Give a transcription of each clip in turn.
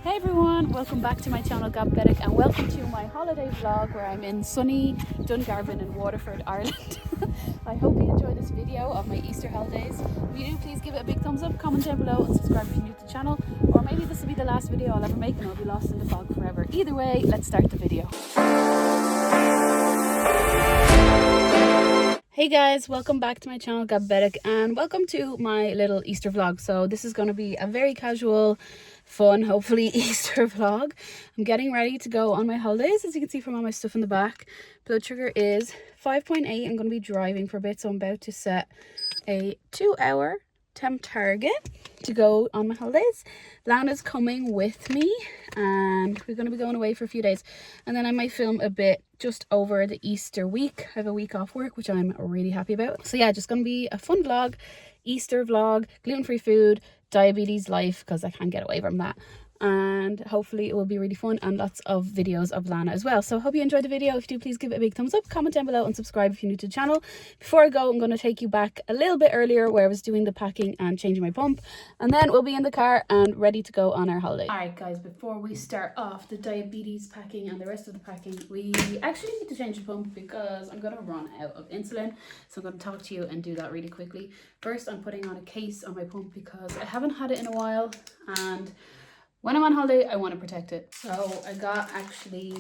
Hey everyone, welcome back to my channel Gabbabetic and welcome to my holiday vlog where I'm in sunny Dungarvan in Waterford, Ireland. I hope you enjoy this video of my Easter holidays. If you do, please give it a big thumbs up, comment down below and subscribe if you're new to the channel, or maybe this will be the last video I'll ever make and I'll be lost in the fog forever. Either way, let's start the video. Hey guys, welcome back to my channel Gabbabetic and welcome to my little Easter vlog. So this is going to be a very casual, fun, hopefully Easter vlog. I'm getting ready to go on my holidays, as you can see from all my stuff in the back. Blood sugar is 5.8. I'm going to be driving for a bit, so I'm about to set a 2-hour temp target to go on my holidays. Lana's coming with me and we're going to be going away for a few days, and then I might film a bit just over the Easter week. I have a week off work, which I'm really happy about. So yeah, just going to be a fun vlog, Easter vlog, gluten-free food, diabetes life, because I can't get away from that, and hopefully it will be really fun and lots of videos of Lana as well. So I hope you enjoyed the video. If you do, please give it a big thumbs up, comment down below and subscribe if you're new to the channel. Before I go, I'm going to take you back a little bit earlier where I was doing the packing and changing my pump, and then we'll be in the car and ready to go on our holiday. Alright guys, before we start off the diabetes packing and the rest of the packing, we actually need to change the pump because I'm going to run out of insulin. So I'm going to talk to you and do that really quickly. First, I'm putting on a case on my pump because I haven't had it in a while, and when I'm on holiday, I want to protect it. So I got actually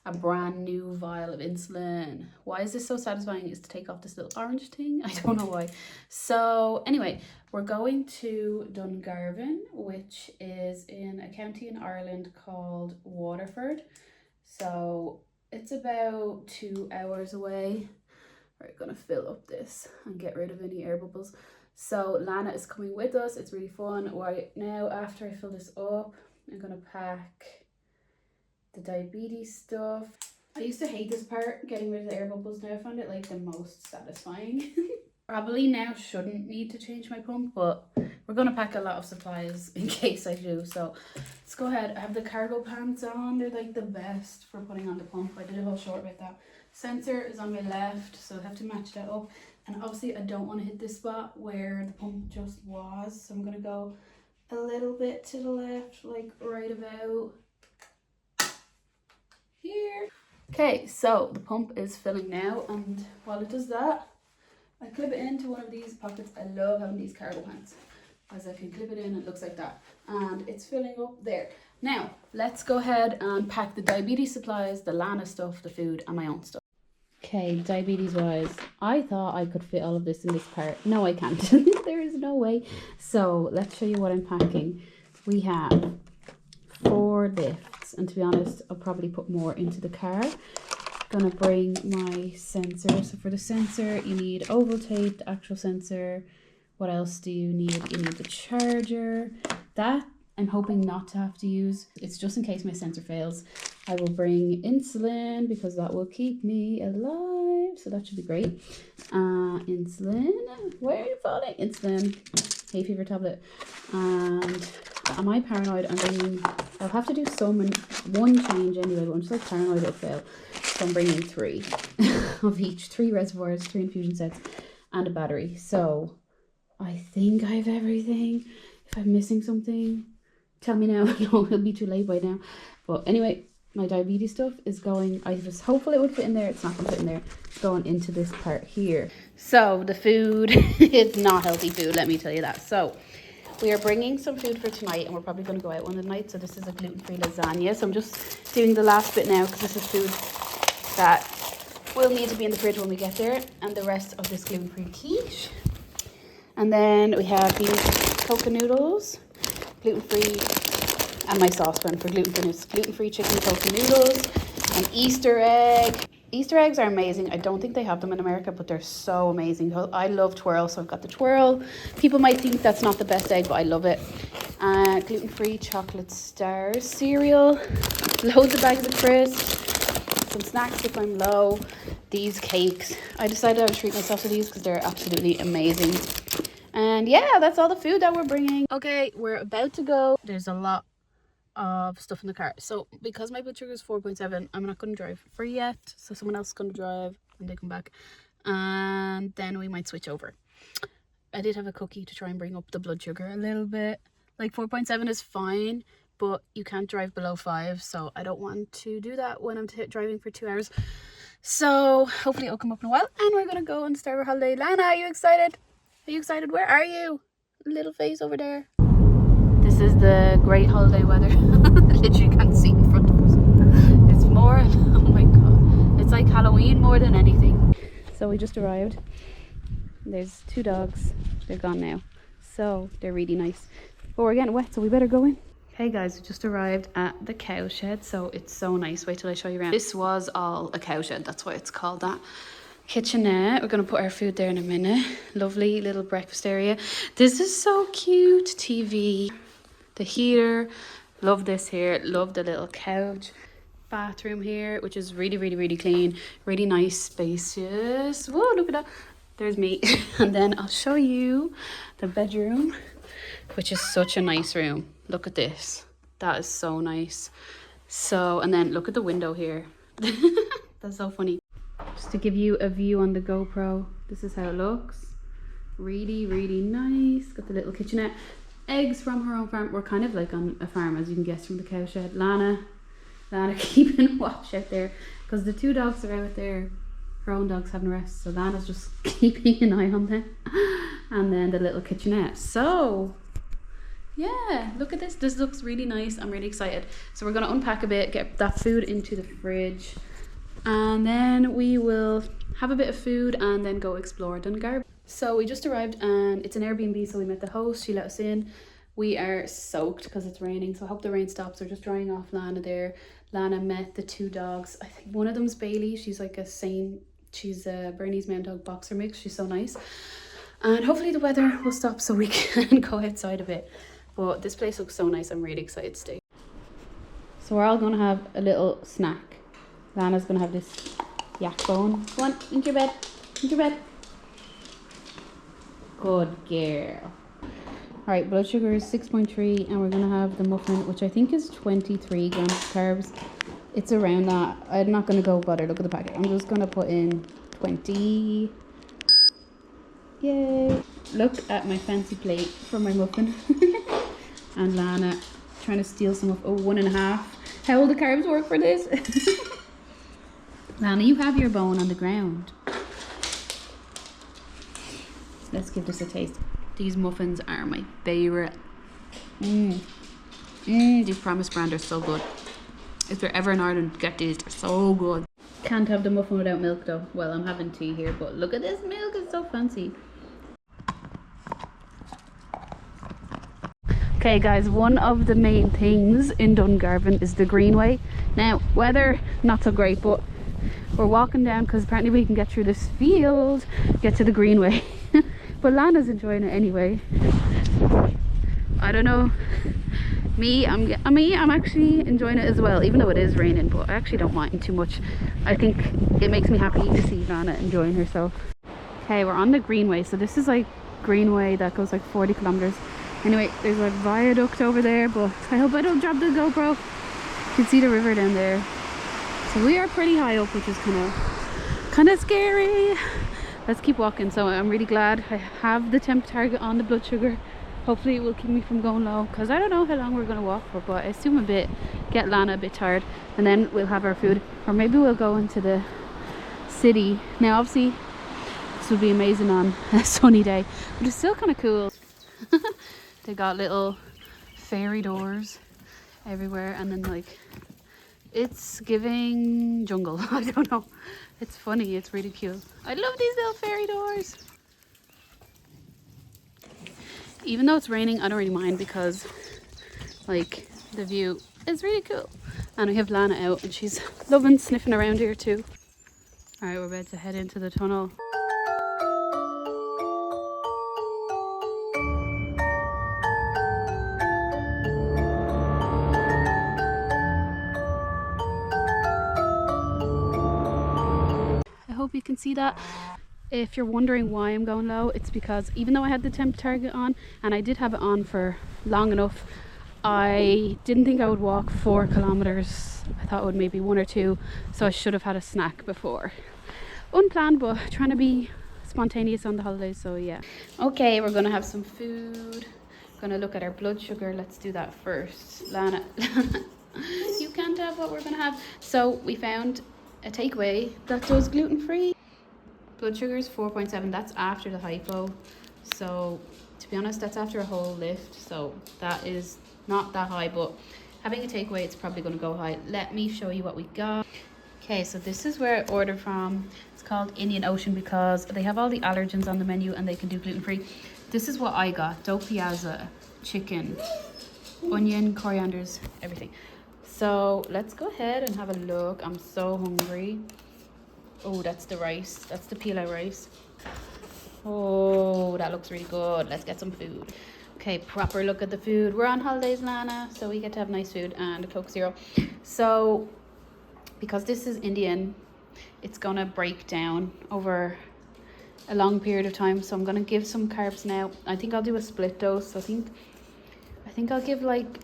a brand new vial of insulin. Why is this so satisfying is to take off this little orange thing. I don't know why. So anyway, we're going to Dungarvan, which is in a county in Ireland called Waterford. So it's about 2 hours away. We're going to fill up this and get rid of any air bubbles. So Lana is coming with us. It's really fun. Right now, after I fill this up, I'm going to pack the diabetes stuff. I used to hate this part, getting rid of the air bubbles. Now I found it like the most satisfying. Probably now shouldn't need to change my pump, but we're going to pack a lot of supplies in case I do. So let's go ahead. I have the cargo pants on. They're like the best for putting on the pump. I did a whole short about that. Sensor is on my left, so I have to match that up. And obviously I don't want to hit this spot where the pump just was, so I'm going to go a little bit to the left, like right about here. Okay, so the pump is filling now, and while it does that, I clip it into one of these pockets. I love having these cargo pants, as I can clip it in, it looks like that, and it's filling up there. Now, let's go ahead and pack the diabetes supplies, the Lana stuff, the food, and my own stuff. Okay, diabetes wise, I thought I could fit all of this in this part. No, I can't. There is no way. So let's show you what I'm packing. We have 4 lifts, and to be honest, I'll probably put more into the car. Gonna bring my sensor. So for the sensor, you need oval tape, the actual sensor. What else do you need? You need the charger. That I'm hoping not to have to use. It's just in case my sensor fails. I will bring insulin because that will keep me alive. So that should be great. Insulin. Where are you falling? Insulin. Hay fever tablet. And am I paranoid? I'll have to do one change anyway, but I'm just like paranoid it'll fail. So I'm bringing 3 of each. 3 reservoirs, 3 infusion sets, and a battery. So I think I have everything. If I'm missing something, tell me now. No, it'll be too late by now. But anyway, my diabetes stuff is going, I was hopeful it would fit in there. It's not going to fit in there. It's going into this part here. So the food is not healthy food, let me tell you that. So we are bringing some food for tonight, and we're probably going to go out one of the night. So this is a gluten-free lasagna. So I'm just doing the last bit now because this is food that will need to be in the fridge when we get there. And the rest of this gluten-free quiche. And then we have these coca noodles, gluten-free, and my saucepan for gluten-free chicken coca noodles, an Easter egg. Easter eggs are amazing. I don't think they have them in America, but they're so amazing. I love twirl, so I've got the twirl. People might think that's not the best egg, but I love it. Gluten-free chocolate stars cereal, loads of bags of crisps, some snacks if I'm low, these cakes. I decided I would treat myself to these because they're absolutely amazing. And yeah, that's all the food that we're bringing. Okay, we're about to go. There's a lot of stuff in the car. So because my blood sugar is 4.7, I'm not going to drive for yet. So someone else is going to drive when they come back. And then we might switch over. I did have a cookie to try and bring up the blood sugar a little bit. Like 4.7 is fine, but you can't drive below 5, so I don't want to do that when I'm driving for 2 hours. So hopefully it'll come up in a while, and we're gonna go and start our holiday. Lana, are you excited? Are you excited? Where are you? Little face over there. This is the great holiday weather. Literally can't see in front of us. It's more, oh my god, it's like Halloween more than anything. So we just arrived. There's 2 dogs. They're gone now, so they're really nice, but we're getting wet, so we better go in. Hey guys, we just arrived at the cowshed, so it's so nice. Wait till I show you around. This was all a cowshed, that's why it's called that. Kitchenette, we're gonna put our food there in a minute. Lovely little breakfast area. This is so cute. TV, the heater, love this here. Love the little couch. Bathroom here, which is really, really, really clean. Really nice, spacious. Whoa, look at that. There's me. And then I'll show you the bedroom, which is such a nice room. Look at this. That is so nice. So, and then look at the window here. That's so funny. Just to give you a view on the GoPro, this is how it looks. Really, really nice. Got the little kitchenette. Eggs from her own farm. We're kind of like on a farm, as you can guess from the cowshed. Lana keeping watch out there, because the 2 dogs are out there. Her own dog's having a rest, so Lana's just keeping an eye on them. And then the little kitchenette. So yeah, look at this. This looks really nice. I'm really excited. So we're going to unpack a bit, get that food into the fridge, and then we will have a bit of food and then go explore Dungarvan. So we just arrived, and it's an Airbnb, so we met the host. She let us in. We are soaked because it's raining, so I hope the rain stops. We're just drying off Lana there. Lana met the 2 dogs. I think one of them's Bailey. She's like a Saint. She's a Bernese Mountain Dog boxer mix. She's so nice. And hopefully the weather will stop so we can go outside a bit. But this place looks so nice. I'm really excited to stay. So we're all going to have a little snack. Lana's going to have this yak bone. Go on, into your bed. Into your bed. Good girl. Alright, blood sugar is 6.3, and we're going to have the muffin, which I think is 23 grams of carbs. It's around that. I'm not going to go bother. Look at the packet. I'm just going to put in 20. Yay. Look at my fancy plate for my muffin. And Lana trying to steal some of 1.5. How will the carbs work for this? Lana, you have your bone on the ground. Let's give this a taste. These muffins are my favourite. These Promise brand are so good. If you're ever in Ireland, get these. They're so good. Can't have the muffin without milk though. Well, I'm having tea here, but look at this milk. It's so fancy. Okay guys, one of the main things in Dungarvan is the Greenway. Now, weather not so great, but we're walking down because apparently we can get through this field, get to the Greenway. But Lana's enjoying it anyway. I don't know. I'm actually enjoying it as well, even though it is raining, but I actually don't mind too much. I think it makes me happy to see Lana enjoying herself. Okay, we're on the Greenway. So this is like Greenway that goes like 40 kilometers. Anyway, there's a viaduct over there, but I hope I don't drop the GoPro. You can see the river down there. So we are pretty high up, which is kind of scary. Let's keep walking. So I'm really glad I have the temp target on the blood sugar. Hopefully it will keep me from going low, because I don't know how long we're going to walk for, but I assume a bit. Get Lana a bit tired, and then we'll have our food, or maybe we'll go into the city. Now obviously this would be amazing on a sunny day, but it's still kind of cool. They got little fairy doors everywhere, and then like it's giving jungle. I don't know, it's funny, it's really cute. I love these little fairy doors. Even though it's raining, I don't really mind, because like the view is really cool. And we have Lana out, and she's loving sniffing around here too. All right, we're about to head into the tunnel. I hope you can see that. If you're wondering why I'm going low, it's because even though I had the temp target on, and I did have it on for long enough, I didn't think I would walk 4 kilometers. I thought it would maybe 1 or 2, so I should have had a snack before. Unplanned, but trying to be spontaneous on the holidays, so yeah. Okay, we're gonna have some food. Gonna look at our blood sugar. Let's do that first. Lana, you can't have what we're gonna have. So we found a takeaway that does gluten-free. Blood sugar is 4.7. That's after the hypo. So to be honest, that's after a whole lift. So that is not that high, but having a takeaway, it's probably gonna go high. Let me show you what we got. Okay, so this is where I ordered from. It's called Indian Ocean because they have all the allergens on the menu and they can do gluten-free. This is what I got: do piazza, chicken, onion, corianders, everything. So let's go ahead and have a look. I'm so hungry. Oh, that's the rice. That's the pila rice. Oh, that looks really good. Let's get some food. Okay, proper look at the food. We're on holidays, Lana, so we get to have nice food and a Coke Zero. So because this is Indian, it's gonna break down over a long period of time. So I'm gonna give some carbs now. I think I'll do a split dose. I think I'll give like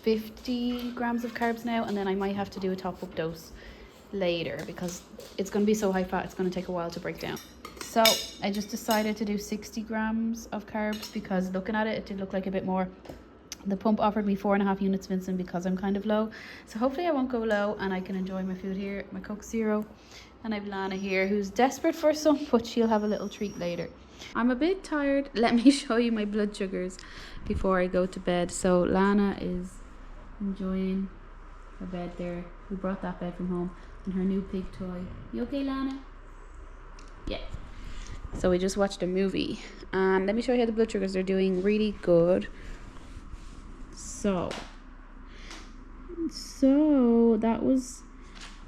50 grams of carbs now, and then I might have to do a top-up dose later because it's going to be so high fat, it's going to take a while to break down. So I just decided to do 60 grams of carbs because looking at it, it did look like a bit more. The pump offered me 4.5 units, Vincent, because I'm kind of low. So hopefully I won't go low and I can enjoy my food here, my Coke Zero. And I've Lana here who's desperate for some, but she'll have a little treat later. I'm a bit tired. Let me show you my blood sugars before I go to bed. So Lana is enjoying her bed there. We brought that bed from home and her new pig toy. You okay, Lana? Yeah. So we just watched a movie and let me show you how the blood sugars are doing. Really good. So that was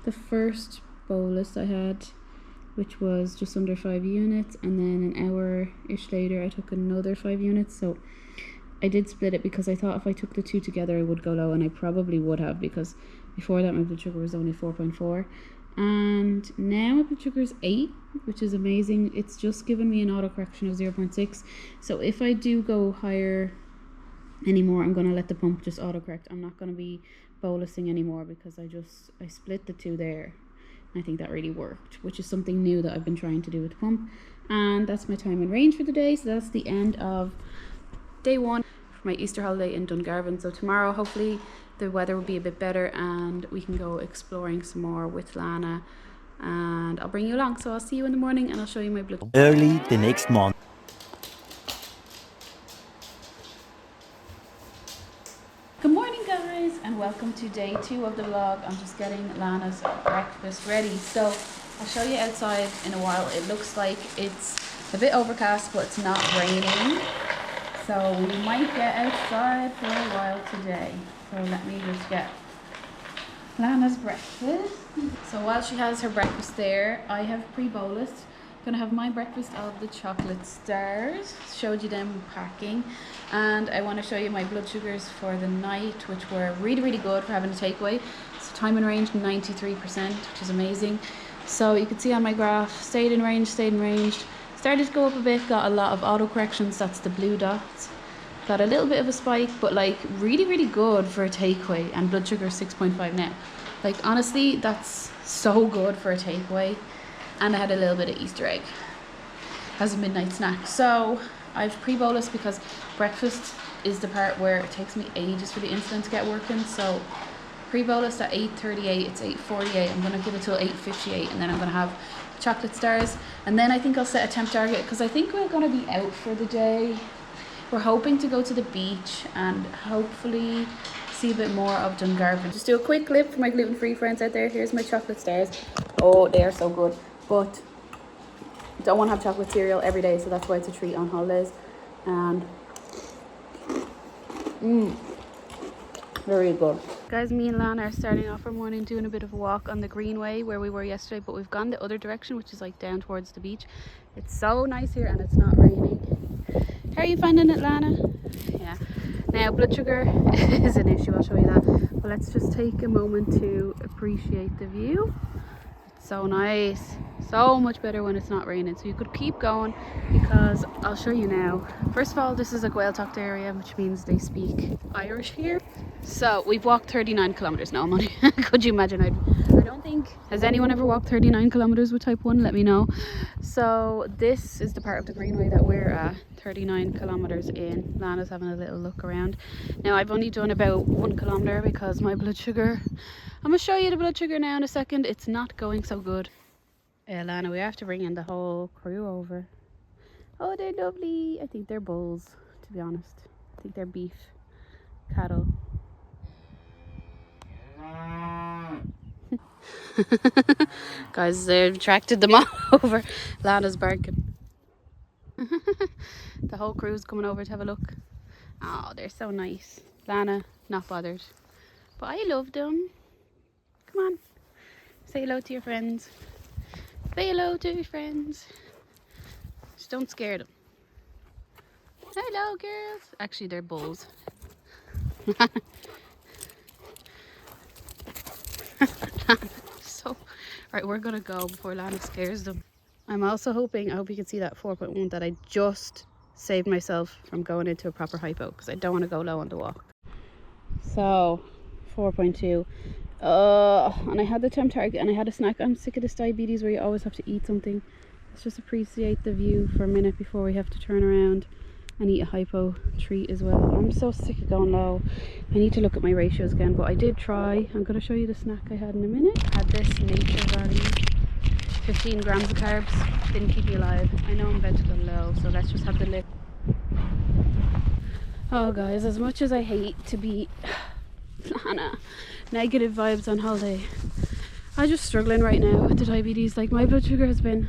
the first bolus I had, which was just under 5 units, and then an hour-ish later I took another 5 units. So I did split it because I thought if I took the two together I would go low, and I probably would have because before that my blood sugar was only 4.4, and now my blood sugar is 8, which is amazing. It's just given me an auto correction of 0.6. So if I do go higher anymore, I'm going to let the pump just auto correct. I'm not going to be bolusing anymore because I split the two there. I think that really worked, which is something new that I've been trying to do with the pump. And that's my time and range for the day. So that's the end of day 1 for my Easter holiday in Dungarvan. So tomorrow hopefully the weather will be a bit better and we can go exploring some more with Lana, and I'll bring you along. So I'll see you in the morning and I'll show you my blood. Early the next morning. Good morning, guys, and welcome to day 2 of the vlog. I'm just getting Lana's breakfast ready. So I'll show you outside in a while. It looks like it's a bit overcast, but it's not raining. So we might get outside for a while today. So let me just get Lana's breakfast. So while she has her breakfast there, I have pre-bolused. Gonna have my breakfast of the chocolate stars. Showed you them packing, and I want to show you my blood sugars for the night, which were really good for having a takeaway. So time in range 93%, which is amazing. So you can see on my graph, stayed in range, started to go up a bit, got a lot of auto corrections, that's the blue dots, got a little bit of a spike, but like really good for a takeaway. And blood sugar 6.5 now. Like honestly, that's so good for a takeaway. And I had a little bit of Easter egg as a midnight snack. So I've pre-bolus because breakfast is the part where it takes me ages for the insulin to get working. So pre-bolus at 8:38, it's 8:48. I'm gonna give it till 8:58, and then I'm gonna have chocolate stars. And then I think I'll set a temp target because I think we're gonna be out for the day. We're hoping to go to the beach and hopefully see a bit more of Dungarvan. Just do a quick clip for my gluten-free friends out there. Here's my chocolate stars. Oh, they are so good. But don't want to have chocolate cereal every day, so that's why it's a treat on holidays. And very good. Guys, me and Lana are starting off our morning doing a bit of a walk on the Greenway where we were yesterday, but we've gone the other direction, which is like down towards the beach. It's so nice here and it's not raining. How are you finding it, Lana? Yeah. Now blood sugar is an issue, I'll show you that. But let's just take a moment to appreciate the view. So nice, so much better when it's not raining. So you could keep going because I'll show you now. First of all, this is a Gaeltacht area, which means they speak Irish here. So we've walked 39 kilometers now. Could you imagine? I don't think, has anyone ever walked 39 kilometers with type 1? Let me know. So this is the part of the Greenway that we're 39 kilometers in. Lana's having a little look around. Now I've only done about 1 kilometer because my blood sugar, I'm gonna show you the blood sugar now in a second, it's not going so good. Yeah, Lana, we have to bring in the whole crew over. Oh, they're lovely. I think they're bulls, to be honest. I think they're beef cattle. Guys, they've attracted them all over. Lana's barking. The whole crew's coming over to have a look. Oh, they're so nice. Lana, not bothered. But I love them. Come on. Say hello to your friends. Say hello to your friends. Just don't scare them. Hello, girls. Actually, they're bulls. So, right, we're gonna go before Lana scares them. I'm also hoping, I hope you can see that 4.1, that I just saved myself from going into a proper hypo because I don't want to go low on the walk. So 4.2, and I had the temp target and I had a snack. I'm sick of this diabetes where you always have to eat something. Let's just appreciate the view for a minute before we have to turn around and eat a hypo treat as well. I'm so sick of going low. I need to look at my ratios again, but I did try. I'm going to show you the snack I had in a minute. I had this Nature Valley, 15 grams of carbs, didn't keep me alive. I know I'm about to go low, so let's just have the lip. Oh guys, as much as I hate to be negative vibes on holiday, I'm just struggling right now with the diabetes. Like, my blood sugar has been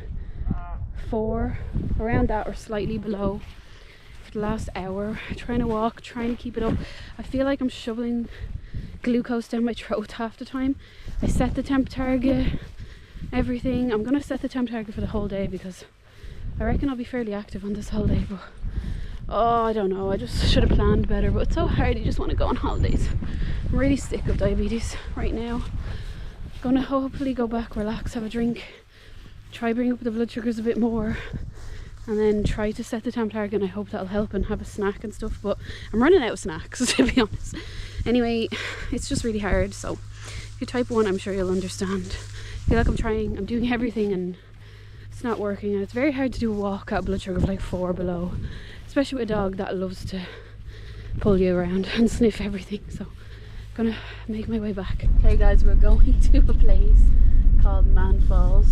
4, around that or slightly below for the last hour. Trying to walk, trying to keep it up. I feel like I'm shoveling glucose down my throat half the time. I set the temp target, everything. I'm gonna set the temp target for the whole day because I reckon I'll be fairly active on this holiday, but oh, I don't know, I just should have planned better. But it's so hard, you just want to go on holidays. I'm really sick of diabetes right now. Gonna hopefully go back, relax, have a drink, try bring up the blood sugars a bit more, and then try to set the temp target, and I hope that'll help, and have a snack and stuff. But I'm running out of snacks, to be honest. Anyway, it's just really hard. So if you're type 1, I'm sure you'll understand. I feel like I'm doing everything and it's not working, and it's very hard to do a walk at a blood sugar of like 4 below, especially with a dog that loves to pull you around and sniff everything. So I'm gonna make my way back. Okay guys, we're going to a place called Mahon Falls.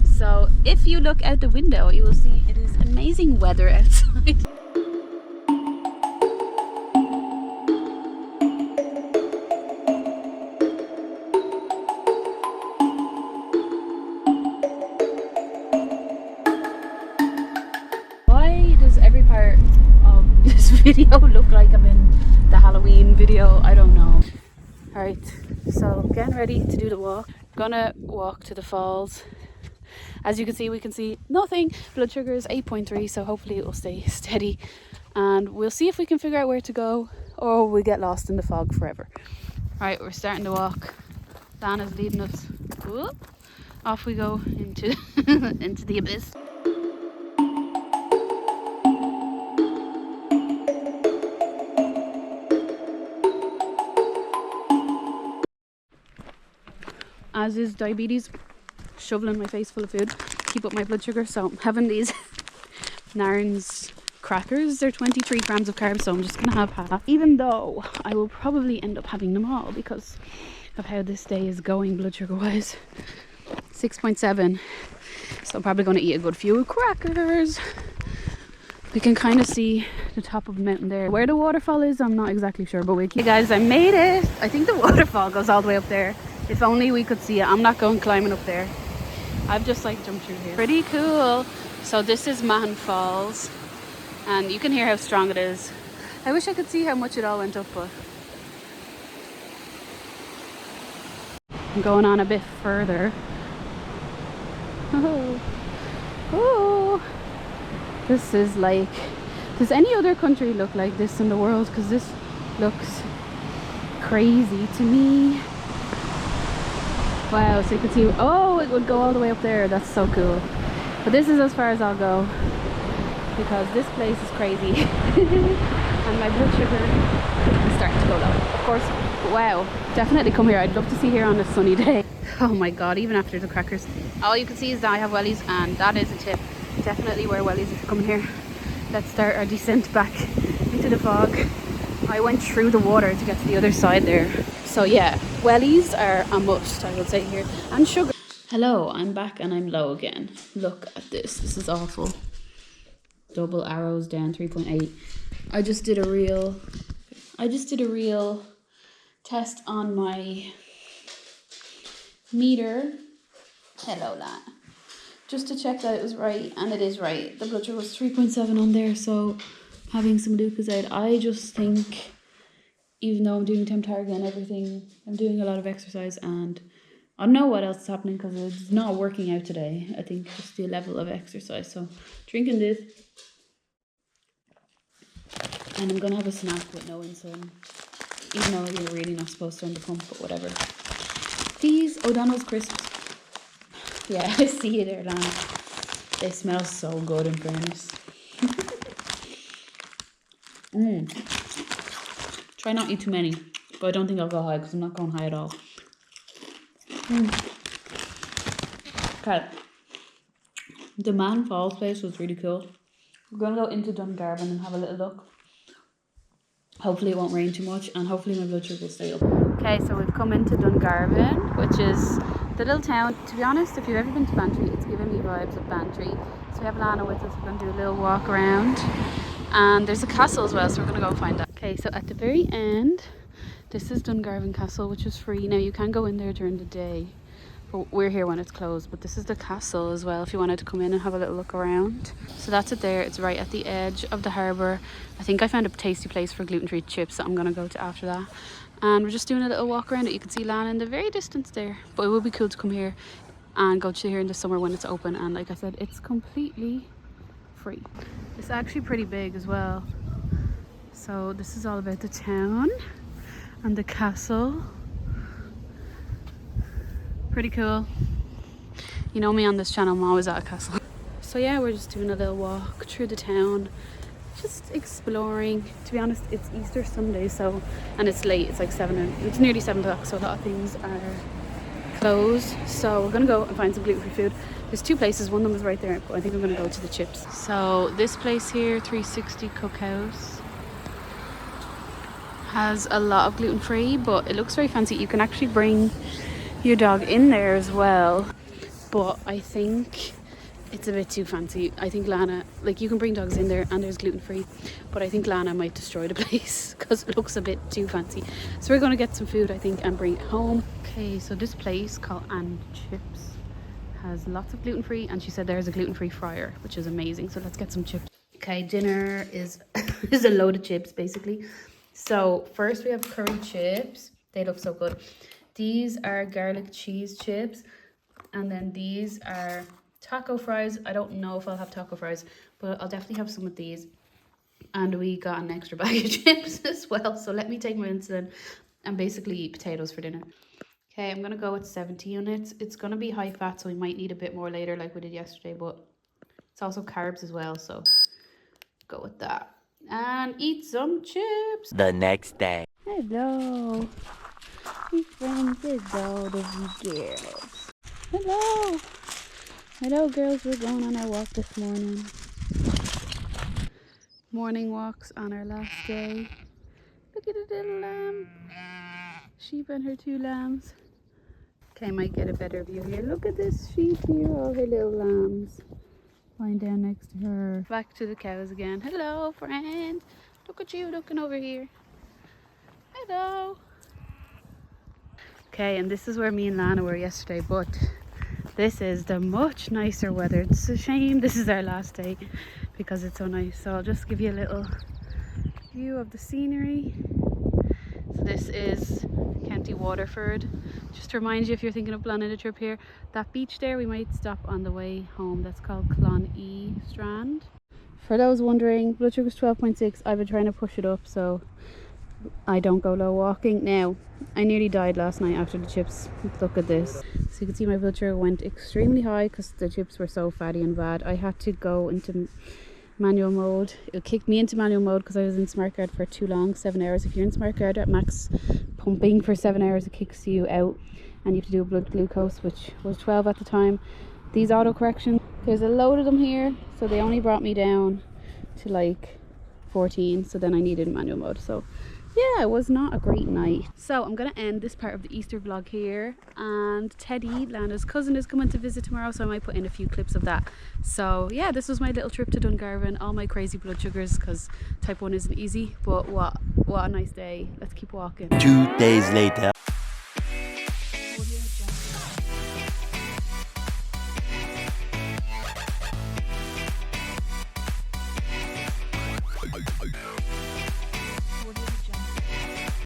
So if you look out the window, you will see it is amazing weather outside. Video look like I'm in the Halloween video, I don't know. Alright, so getting ready to do the walk. Gonna walk to the falls. As you can see, we can see nothing. Blood sugar is 8.3, so hopefully it will stay steady, and we'll see if we can figure out where to go, or we get lost in the fog forever. Alright, we're starting to walk. Lana's leading us. Whoop. Off we go into into the abyss. As is diabetes, shoveling my face full of food, keep up my blood sugar. So I'm having these Narns crackers. They're 23 grams of carbs, so I'm just gonna have half, even though I will probably end up having them all because of how this day is going blood sugar wise. 6.7, so I'm probably going to eat a good few crackers. We can kind of see the top of the mountain there. Where the waterfall is, I'm not exactly sure, but hey guys, I made it. I think the waterfall goes all the way up there. If only we could see it. I'm not going climbing up there. I've just like jumped through here. Pretty cool. So this is Mahon Falls, and you can hear how strong it is. I wish I could see how much it all went up, but I'm going on a bit further. Oh, oh. This is like, does any other country look like this in the world? Because this looks crazy to me. Wow, so you can see, oh, it would go all the way up there. That's so cool. But this is as far as I'll go because this place is crazy. And my blood sugar is starting to go low. Of course, wow, definitely come here. I'd love to see here on a sunny day. Oh my god, even after the crackers. All you can see is that I have wellies, and that is a tip definitely wear wellies if you come here. Let's start our descent back into the fog. I went through the water to get to the other side there. So yeah, wellies are a must, I would say here. And sugar. Hello, I'm back and I'm low again. Look at this. This is awful. Double arrows down 3.8. I just did a real test on my meter. Hello, lad. Just to check that it was right, and it is right. The blood sugar was 3.7 on there, so having some Lucozade. I just think, even though I'm doing temp target and everything, I'm doing a lot of exercise, and I don't know what else is happening because it's not working out today. I think just the level of exercise. So drinking this, and I'm gonna have a snack with no insulin, even though you're really not supposed to on the pump, but whatever. These O'Donnell's crisps. Yeah, I see you there, Lana. They smell so good, in fairness. Try not to eat too many, but I don't think I'll go high because I'm not going high at all. Okay. The Mahon Falls place was really cool. We're going to go into Dungarvan and have a little look. Hopefully it won't rain too much, and hopefully my blood sugar will stay up. Okay, so we've come into Dungarvan, which is the little town. To be honest, if you've ever been to Bantry, it's giving me vibes of Bantry. So we have Lana with us. We're going to do a little walk around. And there's a castle as well, so we're going to go find that. Okay, so at the very end, this is Dungarvan Castle, which is free. Now, you can go in there during the day, but we're here when it's closed. But this is the castle as well, if you wanted to come in and have a little look around. So that's it there. It's right at the edge of the harbour. I think I found a tasty place for gluten-free chips that I'm going to go to after that. And we're just doing a little walk around it. You can see Lana in the very distance there. But it would be cool to come here and go to here in the summer when it's open. And like I said, it's completely free. It's actually pretty big as well. So this is all about the town and the castle. Pretty cool. You know me on this channel, I'm always at a castle. So yeah, we're just doing a little walk through the town, just exploring. To be honest, it's Easter Sunday, so, and it's late, it's like it's nearly 7 o'clock, so a lot of things are closed. So we're gonna go and find some gluten-free food. There's two places, one of them is right there, but I think I'm gonna go to the chips. So this place here, 360 Cookhouse, has a lot of gluten-free, but it looks very fancy. You can actually bring your dog in there as well, but I think it's a bit too fancy. I think Lana, like, you can bring dogs in there and there's gluten-free, but I think Lana might destroy the place because it looks a bit too fancy. So we're going to get some food, I think, and bring it home. Okay, so this place called Ann Chips has lots of gluten-free, and she said there's a gluten-free fryer, which is amazing. So let's get some chips. Okay, dinner is is a load of chips basically. So first we have curry chips. They look so good. These are garlic cheese chips, and then these are taco fries. I don't know if I'll have taco fries, but I'll definitely have some of these. And we got an extra bag of chips as well, so let me take my insulin and basically eat potatoes for dinner. Okay, I'm gonna go with 70 units. It's gonna be high fat, so we might need a bit more later like we did yesterday, but it's also carbs as well, so go with that and eat some chips. The next day. Hello, my friends, hello, the girls. Hello. Hello girls, we're going on our walk this morning. Morning walks on our last day. Look at the little lamb. Sheep and her two lambs. Okay, I might get a better view here. Look at this sheep here, all her little lambs lying down next to her. Back to the cows again. Hello friend. Look at you looking over here. Hello. Okay, and this is where me and Lana were yesterday, but this is the much nicer weather. It's a shame this is our last day because it's so nice. So I'll just give you a little view of the scenery. So this is County Waterford. Just to remind you, if you're thinking of planning a trip here, that beach there, we might stop on the way home. That's called Clon E Strand. For those wondering, blood sugar's 12.6. I've been trying to push it up so I don't go low walking. Now, I nearly died last night after the chips. Look at this. So you can see my blood sugar went extremely high because the chips were so fatty and bad. I had to go into manual mode. It kicked me into manual mode because I was in smart guard for too long, 7 hours. If you're in smart guard at max pumping for 7 hours, it kicks you out and you have to do a blood glucose, which was 12 at the time. These auto correction There's a load of them here, so they only brought me down to like 14, so then I needed manual mode. So yeah, it was not a great night. So I'm gonna end this part of the Easter vlog here, and Teddy, Lana's cousin, is coming to visit tomorrow, so I might put in a few clips of that. So yeah, this was my little trip to Dungarvan, all my crazy blood sugars, because type 1 isn't easy, but what a nice day. Let's keep walking. 2 days later.